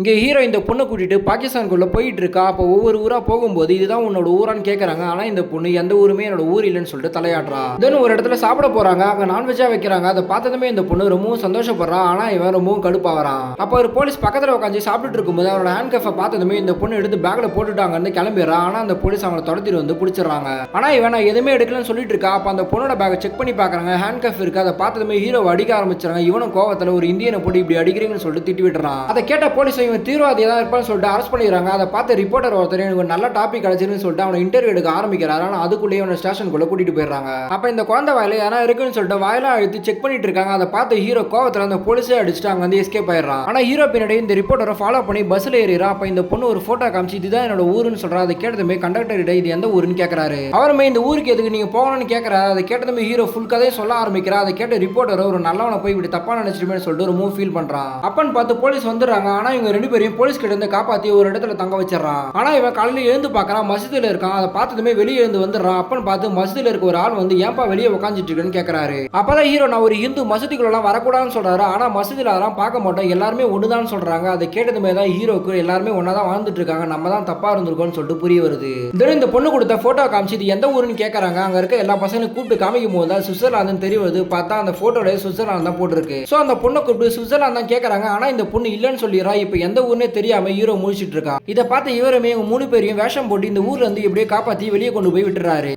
இங்க ஹீரோ இந்த பொண்ண கூட்டிட்டு பாகிஸ்தானுக்குள்ள போயிட்டு இருக்கா. அப்போ ஒவ்வொரு ஊரா போகும்போது இதுதான் உன்னோட ஊரான்னு கேட்கறாங்க. ஆனா இந்த பொண்ணு எந்த ஊருமே என்னோட ஊர் இல்லைன்னு சொல்லிட்டு தலையாடுறா. தென் ஒரு இடத்துல சாப்பிட போறாங்க. அங்க நான்வெஜ்ஜா வைக்கிறாங்க. அதை பார்த்ததுமே இந்த பொண்ணு ரொம்பவும் சந்தோஷப்படுறா. ஆனா இவன் ரொம்பவும் கடுப்பாகிறான். அப்போ ஒரு போலீஸ் பக்கத்துல உட்காந்து சாப்பிட்டுட்டு இருக்கும்போது அவரோட ஹேண்ட் கஃபை பார்த்ததுமே இந்த பொண்ணு எடுத்து பேக்ல போட்டுட்டாங்கன்னு கிளம்பிடுறா. ஆனா அந்த போலீஸ் அவங்களை துரத்திட்டு வந்து பிடிச்சிடறாங்க. ஆனா இவன் நான் எதுவுமே எடுக்கலன்னு சொல்லிட்டு இருக்கா. அப்ப அந்த பொண்ணோட பேக்கை செக் பண்ணி பாக்குறாங்க. ஹேண்ட் கஃப் இருக்கு. அதை பார்த்ததுமே ஹீரோவை அடிக்க ஆரம்பிச்சாங்க. இவனும் கோவத்துல ஒரு இந்தியனை போட்டு இப்படி அடிக்கிறீங்கன்னு சொல்லிட்டு திட்டி விட்டுறான். அதை கேட்ட போலீஸ் இவன் தீவிரவாதியா சொல்லிட்டு அரெஸ்ட் பண்ணிடுறாங்க. அதை பார்த்து ரிப்போர்ட்டர் ஒருத்தர் எனக்கு நல்ல டாபிக் கிடைச்சுன்னு சொல்லிட்டு அவனை இன்டர்வியூ எடுக்க ஆரம்பிக்கிறாரு. ஆனால் அதுக்குள்ளேயே அவனை ஸ்டேஷனுக்குள்ள கூட்டிட்டு போயிடுறாங்க. அப்ப இந்த குழந்தை வாயில யாரா இருக்குன்னு சொல்லிட்டு வாயிலாம் அழுத்தி செக் பண்ணிட்டு இருக்காங்க. அதை பார்த்து ஹீரோ கோவத்துல அந்த போலீஸே அடிச்சுட்டு அங்க வந்து எஸ்கேப் ஆயிடுறான். ஆனா ஹீரோ பின்னாடி இந்த ரிப்போர்ட்டரை ஃபாலோ பண்ணி பஸ்ல ஏறிறான். அப்ப இந்த பொண்ணு ஒரு போட்டோ காமிச்சு இதுதான் என்னோட ஊருன்னு சொல்றா. அதை கேட்டதுமே கண்டக்டர் கிட்ட இது எந்த ஊருன்னு கேட்கறாரு. அவருமே இந்த ஊருக்கு எதுக்கு நீங்க போகணும்னு கேட்கறாரு. அதை கேட்டதுமே ஹீரோ ஃபுல் கதையை சொல்ல ஆரம்பிக்கிறா. அதை கேட்ட ரிப்போர்ட்டர் ஒரு நல்லவனை போய் இப்படி தப்பா நினைச்சிட்டுமே சொல்லிட்டு ரொம்ப ஃபீல் பண்றான். அப்பன்னு பார்த்து போலீஸ் வந்துடுறாங்க. ஆனா இவங்க ரெண்டு பேரையும் போலீஸ் கிட்ட இருந்து காப்பாத்தி ஒரு இடத்துல தங்க வச்சிடறான். ஆனா இவன் காலையில எழுந்து பார்க்கறான். மஸ்ஜித்ல இருக்கான். அதை பார்த்ததுமே வெளியே எழுந்து வந்துடுறான். அப்பன்னு பார்த்து மஸ்ஜித்ல இருக்க ஒரு ஆள் வந்து ஏன்பா வெளியே உட்காந்துட்டு இருக்கேன்னு கேட்கறாரு. அப்பதான் ஹீரோ நான் ஒரு இந்து மசூதிக்குள்ள எல்லாம் வரக்கூடாதுன்னு சொல்றாரு. ஆனா மசூதில அதெல்லாம் பார்க்க மாட்டோம், எல்லாருமே ஒண்ணுதான் சொல்றாங்க. அதை கேட்டதுமே தான் ஹீரோக்கு எல்லாருமே ஒன்னாதான் வாழ்ந்துட்டு இருக்காங்க, நம்ம தான் தப்பா இருந்திருக்கோம்னு சொல்லிட்டு புரிய வருது. இந்த பொண்ணு கொடுத்த போட்டோ காமிச்சு இது எந்த ஊருன்னு கேட்கறாங்க. அங்க இருக்க எல்லா பசங்களையும் கூப்பிட்டு காமிக்கும் போது தான் சுவிட்சர்லாந்து தெரிய வருது. பார்த்தா அந்த போட்டோட சுவிட்சர்லாந்து தான் போட்டிருக்கு. சோ அந்த பொண்ணை கூப்பிட்டு சுவிட்சர்லாந்து தான் கேட்கறாங்க. ஆனா இந்த பொண்ணு இல்லன்னு சொல்லிடுறா. இப்ப எந்த ஊர்னே தெரியாம ஹீரோ முடிச்சிட்டு இருக்கா. இதை பார்த்து இவருமே மூணு பேரையும் வேஷம் போட்டு இந்த ஊர்ல இருந்து எப்படியே காப்பாத்தி வெளியே கொண்டு போய் விட்டுறாரு.